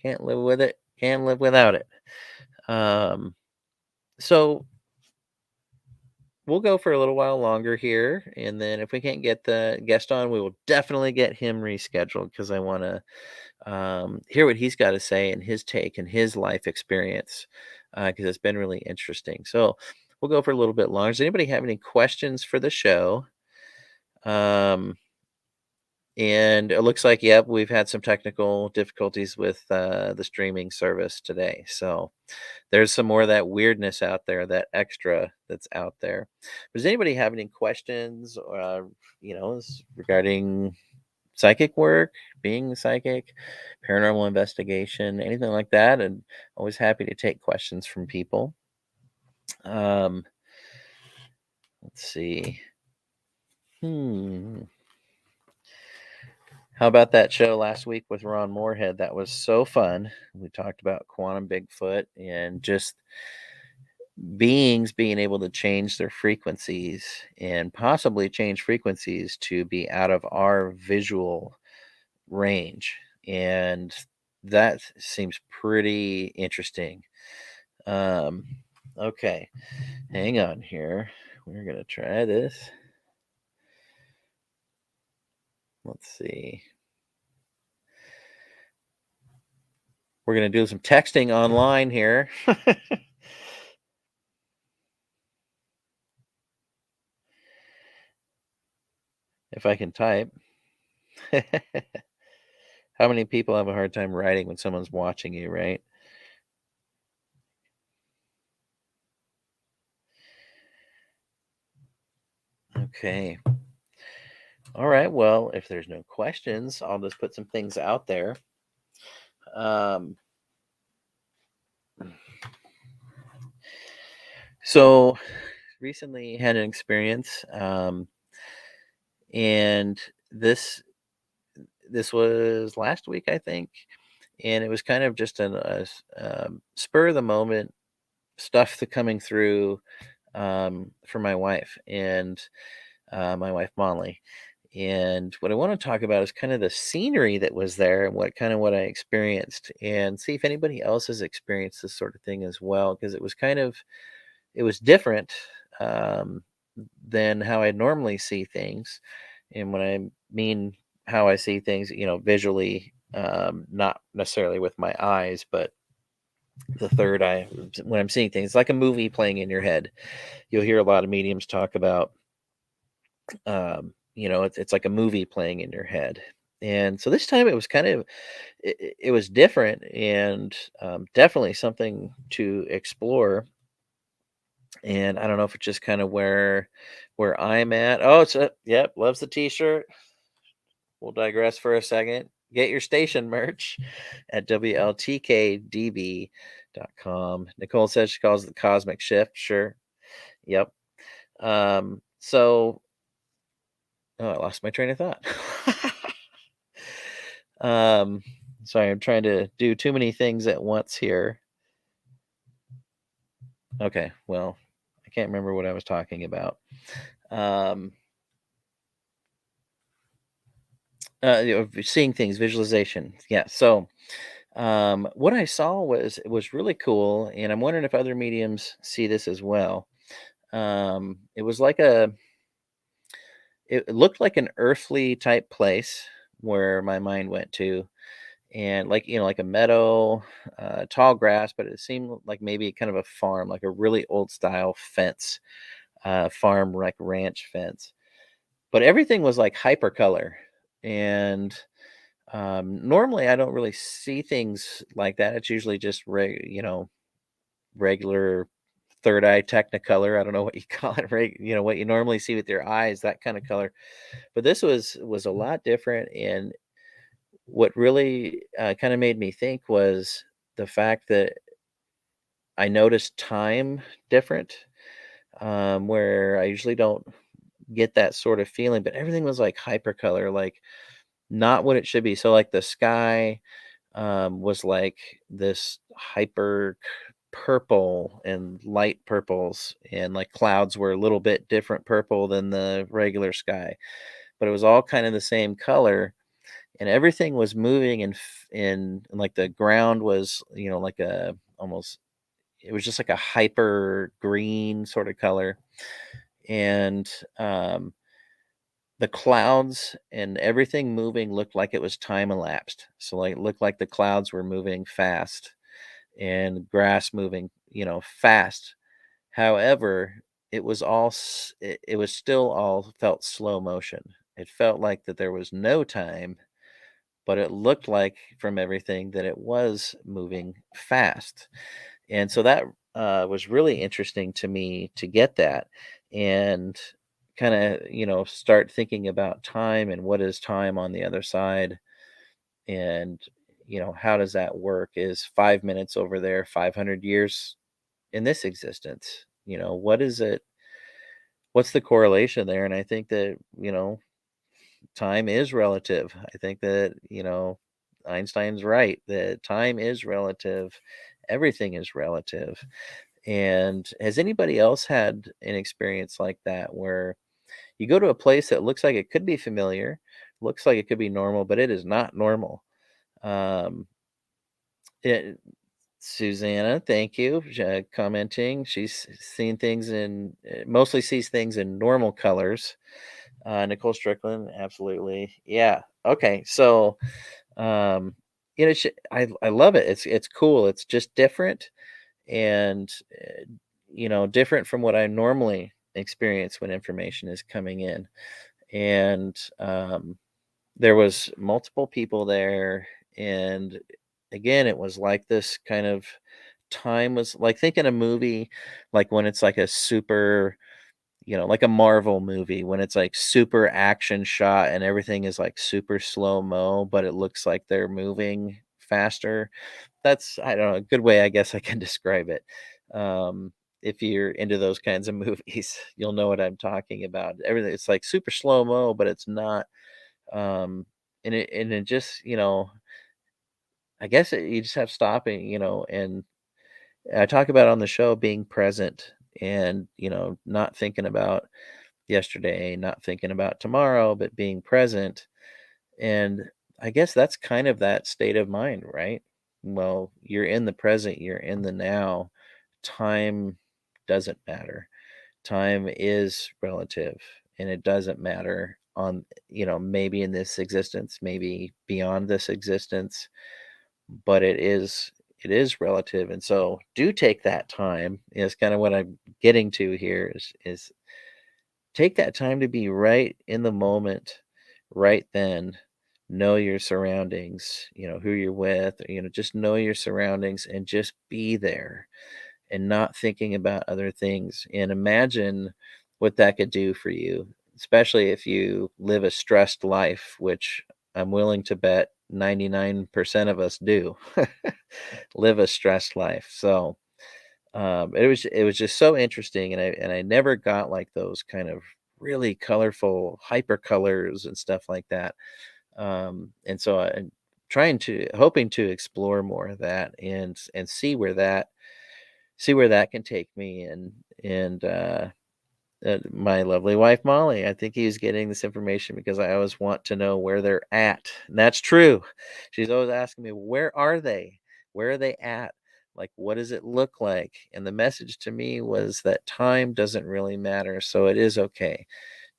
Can't live with it. Can't live without it. Um, so we'll go for a little while longer here, and then if we can't get the guest on, we will definitely get him rescheduled, because I want to hear what he's got to say and his take and his life experience, because it's been really interesting. So we'll go for a little bit longer. Does anybody have any questions for the show? Um, and it looks like, yep, we've had some technical difficulties with the streaming service today. So there's some more of that weirdness out there, that extra that's out there. Does anybody have any questions, regarding psychic work, being psychic, paranormal investigation, anything like that? And always happy to take questions from people. Um, let's see. Hmm. How about that show last week with Ron Moorhead? That was so fun. We talked about quantum Bigfoot and just beings being able to change their frequencies, and possibly change frequencies to be out of our visual range. And that seems pretty interesting. Um, okay, hang on here. We're going to try this. Let's see. We're going to do some texting online here. If I can type. How many people have a hard time writing when someone's watching you, right? Okay. All right. Well, if there's no questions, I'll just put some things out there. Um, so recently had an experience, and this was last week, I think, and it was kind of just spur of the moment stuff that coming through, for my wife, and my wife Molly. And what I want to talk about is kind of the scenery that was there, and what I experienced, and see if anybody else has experienced this sort of thing as well, because it was different, um, than how I normally see things. And when I mean how I see things, visually, not necessarily with my eyes, but the third eye, when I'm seeing things, like a movie playing in your head. You'll hear a lot of mediums talk about, it's like a movie playing in your head. And so this time it was it was different, and definitely something to explore. And I don't know if it's just kind of where I'm at. Oh, yep, loves the t-shirt. We'll digress for a second. Get your station merch at WLTK-DB.com. Nicole says she calls it the cosmic shift. Sure. Yep. So I lost my train of thought. um Sorry, I'm trying to do too many things at once here. Okay, well, I can't remember what I was talking about. Um, Seeing things, visualization. Yeah. So, what I saw was really cool, and I'm wondering if other mediums see this as well. It was like it looked like an earthly type place where my mind went to, and like like a meadow, tall grass, but it seemed like maybe kind of a farm, like a really old style fence, farm like ranch fence. But everything was like hypercolor, and normally I don't really see things like that. It's usually just regular third eye technicolor. I don't know what you call it, right? What you normally see with your eyes, that kind of color. But this was a lot different, and what really kind of made me think was the fact that I noticed time different, where I usually don't get that sort of feeling, but everything was like hypercolor, like not what it should be. So like the sky was like this purple and light purples, and like clouds were a little bit different purple than the regular sky, but it was all kind of the same color, and everything was moving and like the ground was like a almost it was just like a hyper green sort of color, and um the clouds and everything moving looked like it was time elapsed. So like it looked like the clouds were moving fast and grass moving, fast. However, it was still all felt slow motion. It felt like that there was no time, but it looked like from everything that it was moving fast. And so that was really interesting to me to get that, and kind of, start thinking about time and what is time on the other side. And, how does that work? Is 5 minutes over there 500 years in this existence? What is it? What's the correlation there? And I think that, time is relative. I think that, Einstein's right that time is relative. Everything is relative. And has anybody else had an experience like that where you go to a place that looks like it could be familiar, looks like it could be normal, but it is not normal? Um, it, Susanna, thank you, commenting. She's seen things mostly sees things in normal colors. Nicole Strickland, absolutely, yeah. Okay, so I love it. It's cool. It's just different, and different from what I normally experience when information is coming in. And there was multiple people there, and again, it was like this kind of time was like thinking a movie, like when it's like a super, like a Marvel movie when it's like super action shot and everything is like super slow mo, but it looks like they're moving faster. That's, I don't know, a good way I guess I can describe it. If you're into those kinds of movies, you'll know what I'm talking about. Everything, it's like super slow mo, but it's not. And it just, I guess you just have stopping, and I talk about on the show being present, and not thinking about yesterday, not thinking about tomorrow, but being present. And I guess that's kind of that state of mind, right? Well, you're in the present, you're in the now. Time doesn't matter. Time is relative, and it doesn't matter on, maybe in this existence, maybe beyond this existence, but it is relative. And so do take that time, is kind of what I'm getting to here, is take that time to be right in the moment, right then. Know your surroundings, who you're with, just know your surroundings and just be there and not thinking about other things. And imagine what that could do for you, especially if you live a stressed life, which I'm willing to bet 99% of us do live a stressed life. So it was just so interesting, and I never got like those kind of really colorful hyper colors and stuff like that. And so hoping to explore more of that and see where that can take me. And my lovely wife Molly, I think he's getting this information because I always want to know where they're at, and that's true. She's always asking me, "Where are they? Where are they at? Like, what does it look like?" And the message to me was that time doesn't really matter, so it is okay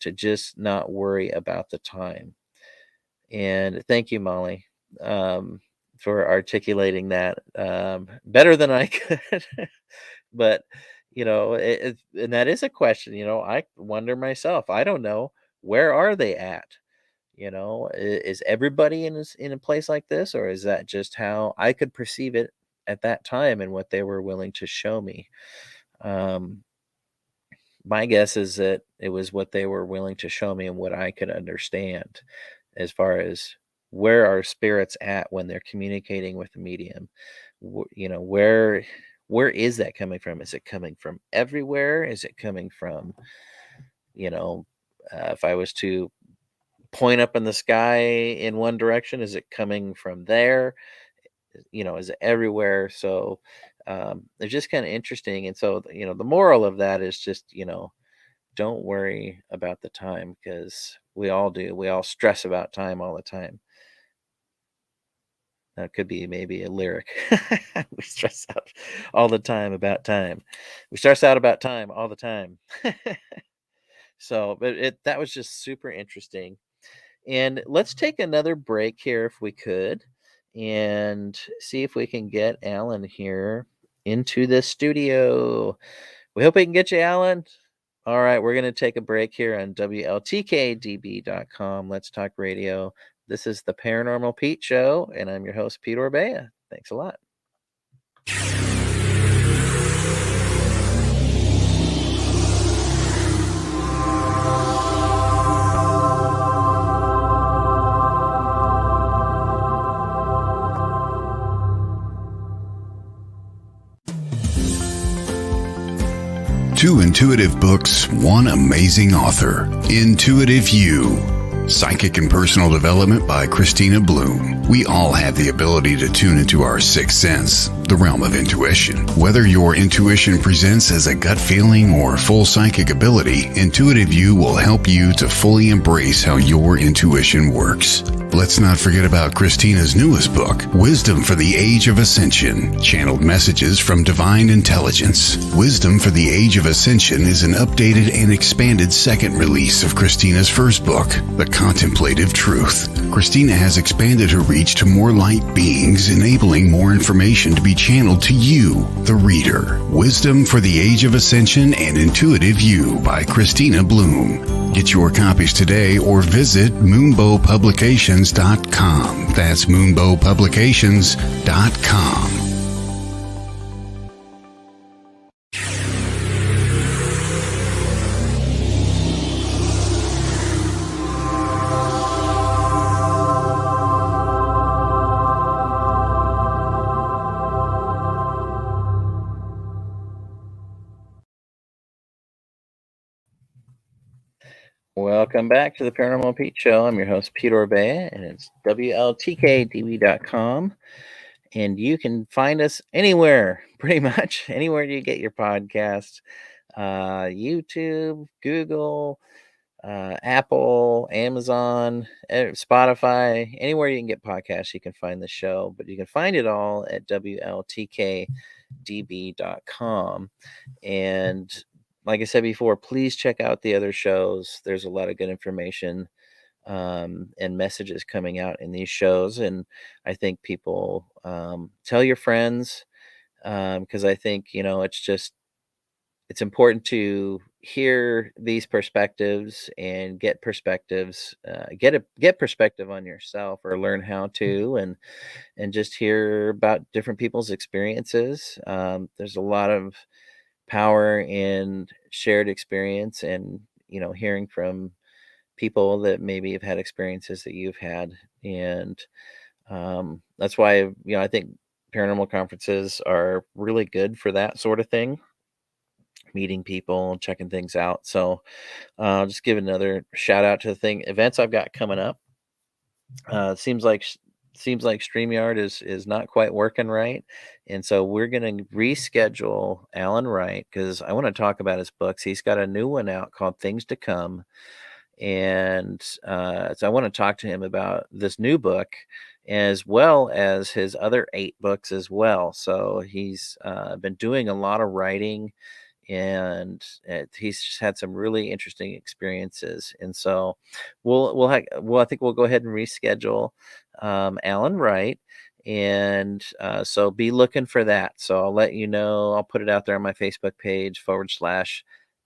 to just not worry about the time. And thank you, Molly, um, for articulating that better than I could. But, and that is a question, I wonder myself. I don't know. Where are they at? Is everybody in a place like this, or is that just how I could perceive it at that time and what they were willing to show me? Um, my guess is that it was what they were willing to show me and what I could understand as far as where are spirits at when they're communicating with the medium. Where is that coming from? Is it coming from everywhere? Is it coming from, you know, if I was to point up in the sky in one direction, is it coming from there? Is it everywhere? So it's just kind of interesting. And so, the moral of that is just, don't worry about the time because we all do. We all stress about time all the time. That could be maybe a lyric. We stress out all the time about time. We stress out about time all the time. So, but that was just super interesting. And let's take another break here if we could and see if we can get Alan here into the studio. We hope we can get you, Alan. All right, we're going to take a break here on WLTK-DB.com. Let's Talk Radio. This is the Paranormal Pete Show, and I'm your host, Pete Orbea. Thanks a lot. Two intuitive books, one amazing author. Intuitive You. Psychic and Personal Development by Christina Bloom. We all have the ability to tune into our sixth sense, the realm of intuition. Whether your intuition presents as a gut feeling or full psychic ability, Intuitive You will help you to fully embrace how your intuition works. Let's not forget about Christina's newest book, Wisdom for the Age of Ascension, Channeled Messages from Divine Intelligence. Wisdom for the Age of Ascension is an updated and expanded second release of Christina's first book, The Contemplative Truth. Christina has expanded her reach to more light beings, enabling more information to be channeled to you, the reader. Wisdom for the Age of Ascension and Intuitive You by Christina Bloom. Get your copies today or visit moonbowpublications.com. That's moonbowpublications.com. Welcome back to the Paranormal Pete Show. I'm your host, Pete Orbea, and it's WLTK-DB.com. And you can find us anywhere, pretty much, anywhere you get your podcasts. YouTube, Google, Apple, Amazon, Spotify, anywhere you can get podcasts, you can find the show. But you can find it all at WLTK-DB.com. And like I said before, please check out the other shows. There's a lot of good information and messages coming out in these shows. And I think people tell your friends because I think, it's important to hear these perspectives and get perspectives, get perspective on yourself or learn how to, and just hear about different people's experiences. There's a lot of power in shared experience and hearing from people that maybe have had experiences that you've had. And that's why I think paranormal conferences are really good for that sort of thing, meeting people, checking things out. So I'll just give another shout out to the events I've got coming up. It seems like seems like StreamYard is not quite working right. And so we're going to reschedule Alan Wright because I want to talk about his books. He's got a new one out called Things to Come. And so I want to talk to him about this new book as well as his other 8 books as well. So he's been doing a lot of writing, and he's just had some really interesting experiences. And so I think we'll go ahead and reschedule Alan Wright. And so be looking for that. So I'll let you know. I'll put it out there on my Facebook page /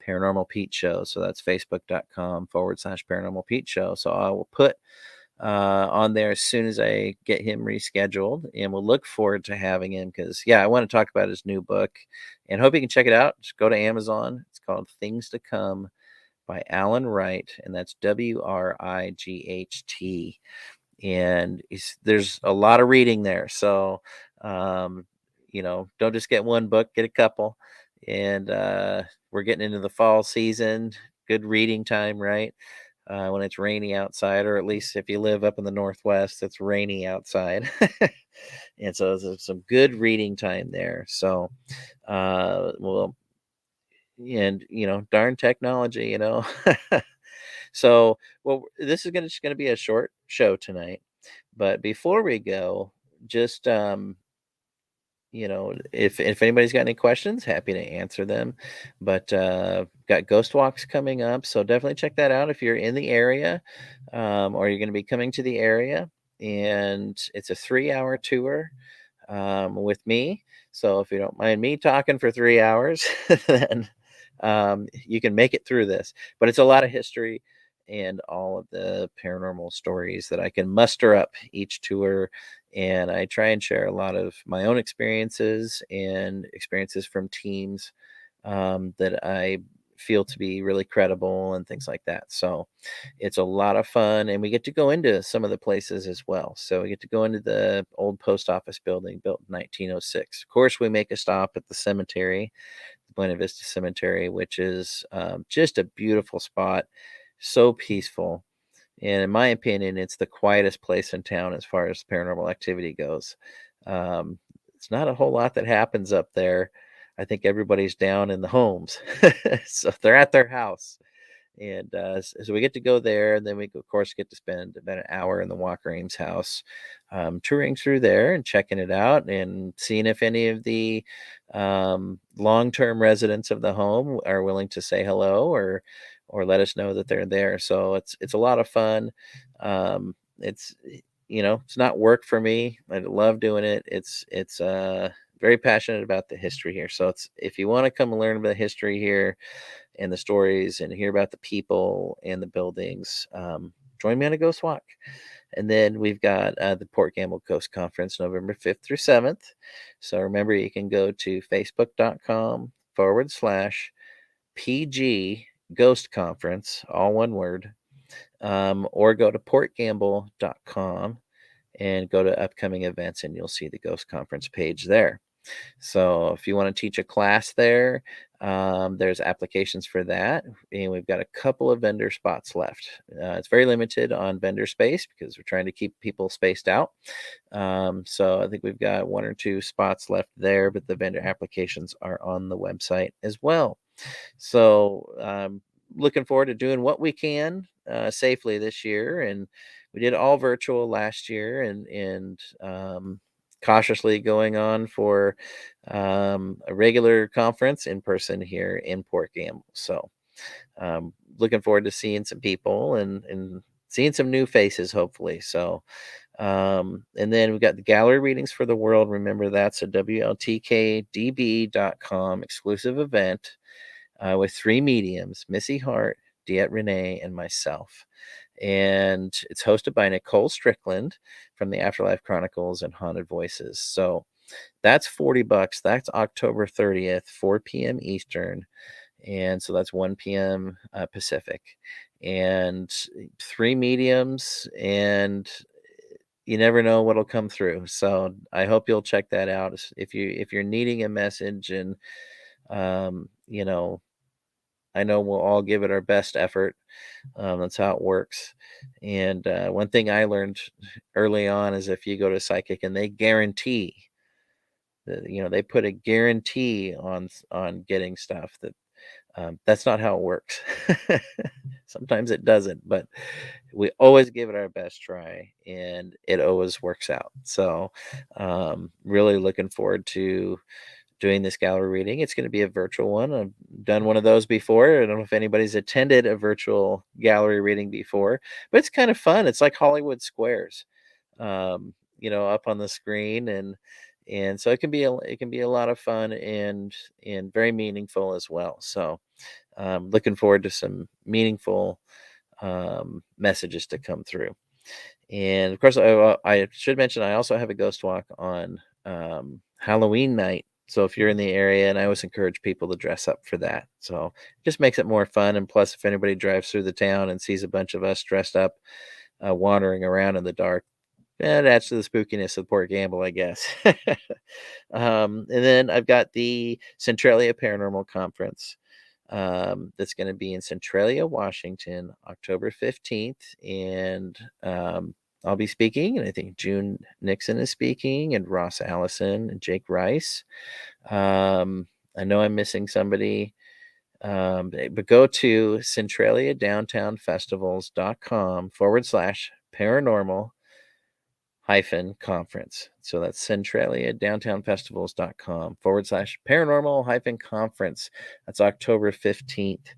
Paranormal Pete Show. So that's facebook.com / Paranormal Pete Show. So I will put on there as soon as I get him rescheduled, and we'll look forward to having him because, yeah, I want to talk about his new book and hope you can check it out. Just go to Amazon. It's called Things to Come by Alan Wright, and that's Wright. And there's a lot of reading there. So, don't just get one book, get a couple. And we're getting into the fall season, good reading time, right? When it's rainy outside, or at least if you live up in the Northwest, it's rainy outside. And so there's some good reading time there. So, well, and darn technology. So, well, this is just gonna be a short show tonight. But before we go, just if anybody's got any questions, happy to answer them. But got ghost walks coming up, so definitely check that out if you're in the area, or you're going to be coming to the area. And it's a 3-hour tour with me. So if you don't mind me talking for 3 hours, then you can make it through this. But it's a lot of history and all of the paranormal stories that I can muster up each tour. And I try and share a lot of my own experiences and experiences from teams that I feel to be really credible and things like that. So it's a lot of fun. And we get to go into some of the places as well. So we get to go into the old post office building built in 1906. Of course, we make a stop at the cemetery, the Buena Vista Cemetery, which is just a beautiful spot, so peaceful. And in my opinion, it's the quietest place in town as far as paranormal activity goes. Um, it's not a whole lot that happens up there. I think everybody's down in the homes. So they're at their house. And so we get to go there, and then we, of course, get to spend about an hour in the Walker Ames house, touring through there and checking it out and seeing if any of the long-term residents of the home are willing to say hello or let us know that they're there. So it's a lot of fun. It's it's not work for me. I love doing it. It's very passionate about the history here. So if you want to come and learn about the history here and the stories and hear about the people and the buildings, join me on a ghost walk. And then we've got the Port Gamble Ghost Conference November 5th through 7th. So remember, you can go to facebook.com / PG Ghost Conference, all one word, or go to portgamble.com and go to upcoming events, and you'll see the Ghost Conference page there. So if you want to teach a class there, there's applications for that. And we've got a couple of vendor spots left. It's very limited on vendor space because we're trying to keep people spaced out. So I think we've got 1 or 2 spots left there, but the vendor applications are on the website as well. So looking forward to doing what we can safely this year. And we did all virtual last year, and cautiously going on for a regular conference in person here in Port Gamble. So looking forward to seeing some people and seeing some new faces, hopefully. So and then we've got the gallery readings for the world. Remember, that's a WLTK-DB.com exclusive event with 3 mediums: Missy Hart, Diet Renee, and myself. And it's hosted by Nicole Strickland from the Afterlife Chronicles and Haunted Voices. So that's $40. That's October 30th, 4 p.m. Eastern. And so that's 1 p.m. Pacific. And 3 mediums, and you never know what'll come through. So I hope you'll check that out if you're needing a message and you know I know we'll all give it our best effort. That's how it works. And one thing I learned early on is if you go to a psychic and they guarantee that, they put a guarantee on getting stuff, that's not how it works. Sometimes it doesn't, but we always give it our best try, and it always works out. So, really looking forward to doing this gallery reading. It's going to be a virtual one. I've done one of those before. I don't know if anybody's attended a virtual gallery reading before, but it's kind of fun. It's like Hollywood Squares, up on the screen, and so it can be a lot of fun and very meaningful as well. So, looking forward to some meaningful messages to come through. And of course, I should mention I also have a ghost walk on Halloween night. So if you're in the area, and I always encourage people to dress up for that. So it just makes it more fun. And plus, if anybody drives through the town and sees a bunch of us dressed up, wandering around in the dark, it adds to the spookiness of Port Gamble, I guess. And then I've got the Centralia Paranormal Conference, that's going to be in Centralia, Washington, October 15th. And I'll be speaking, and I think June Nixon is speaking, and Ross Allison and Jake Rice. I know I'm missing somebody, but go to centraliadowntownfestivals.com/paranormal conference. So that's centraliadowntownfestivals.com/paranormal conference. That's October 15th.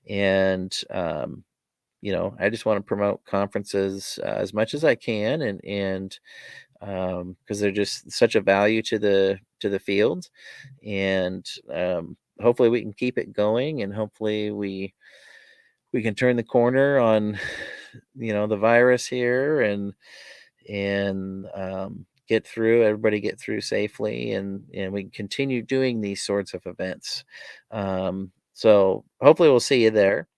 And, I just want to promote conferences as much as I can. And because they're just such a value to the field. And hopefully we can keep it going, and hopefully we can turn the corner on, the virus here, and everybody get through safely, and we can continue doing these sorts of events. So hopefully we'll see you there.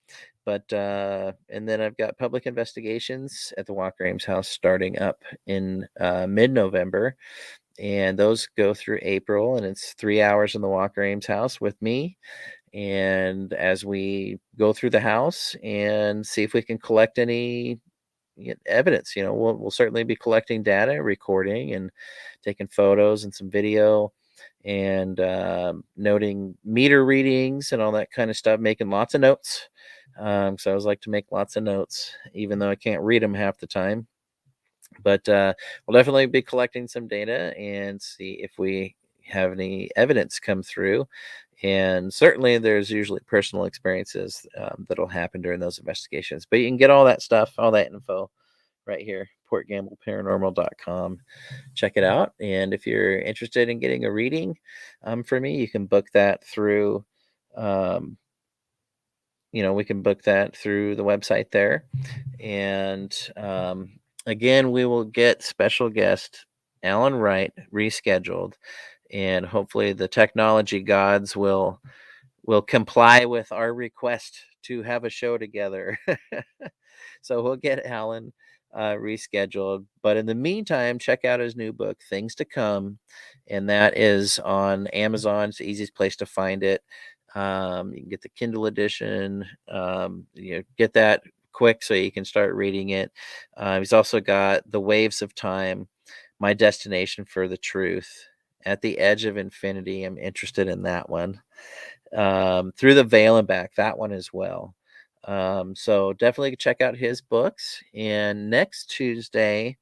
But and then I've got public investigations at the Walker Ames house starting up in mid-November, and those go through April, and it's 3 hours in the Walker Ames house with me. And as we go through the house and see if we can collect any evidence, we'll certainly be collecting data, recording, and taking photos and some video, and noting meter readings and all that kind of stuff, making lots of notes. So I always like to make lots of notes, even though I can't read them half the time. But we'll definitely be collecting some data and see if we have any evidence come through. And certainly there's usually personal experiences that'll happen during those investigations. But you can get all that stuff, all that info right here, portgambleparanormal.com. Check it out. And if you're interested in getting a reading for me, you can book that through, we can book that through the website there. And again, we will get special guest Alan Wright rescheduled, and hopefully the technology gods will comply with our request to have a show together. So we'll get Alan rescheduled. But in the meantime, check out his new book, Things to Come, and that is on Amazon. It's the easiest place to find it. You can get the Kindle edition. Get that quick so you can start reading it. He's also got The Waves of Time, My Destination for the Truth, At the Edge of Infinity. I'm interested in that one. Through the Veil and Back, that one as well. So definitely check out his books. And next Tuesday,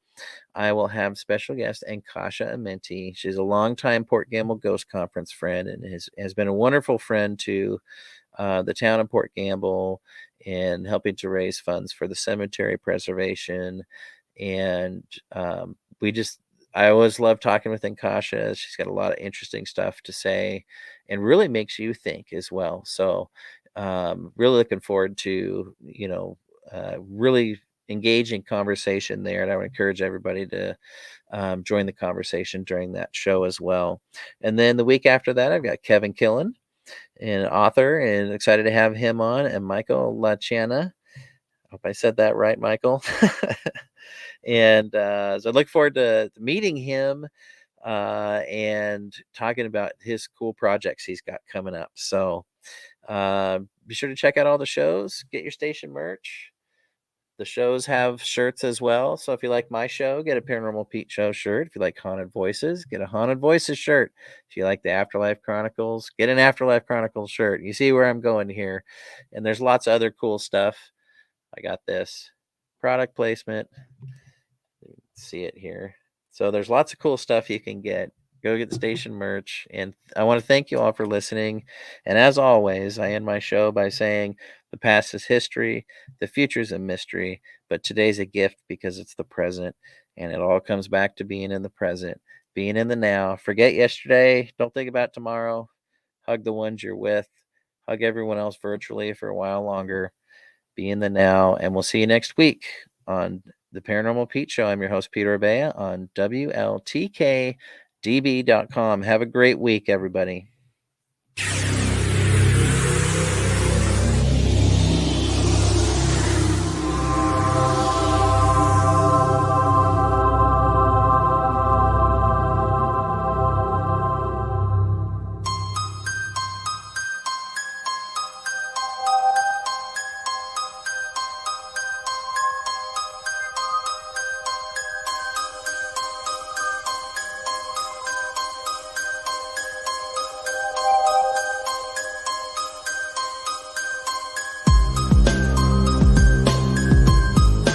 I will have special guest Ankasha Amenti. She's a longtime Port Gamble Ghost Conference friend, and has been a wonderful friend to the town of Port Gamble, and helping to raise funds for the cemetery preservation. And I always love talking with Ankasha. She's got a lot of interesting stuff to say, and really makes you think as well. So really looking forward to, really engaging conversation there. And I would encourage everybody to join the conversation during that show as well. And then the week after that, I've got Kevin Killen, an author, and excited to have him on, and Michael Laciana. I hope I said that right, Michael. And so I look forward to meeting him and talking about his cool projects he's got coming up. So Be sure to check out all the shows. Get your station merch. The shows have shirts as well. So if you like my show, get a Paranormal Pete Show shirt. If you like Haunted Voices, get a Haunted Voices shirt. If you like the Afterlife Chronicles, get an Afterlife Chronicles shirt. You see where I'm going here. And there's lots of other cool stuff. I got this product placement. See it here. So there's lots of cool stuff you can get. Go get the station merch. And I want to thank you all for listening. And as always, I end my show by saying the past is history, the future is a mystery, but today's a gift because it's the present. And it all comes back to being in the present, being in the now. Forget yesterday. Don't think about tomorrow. Hug the ones you're with. Hug everyone else virtually for a while longer. Be in the now. And we'll see you next week on the Paranormal Pete Show. I'm your host, Pete Orbea, on WLTK-DB.com. Have a great week, everybody.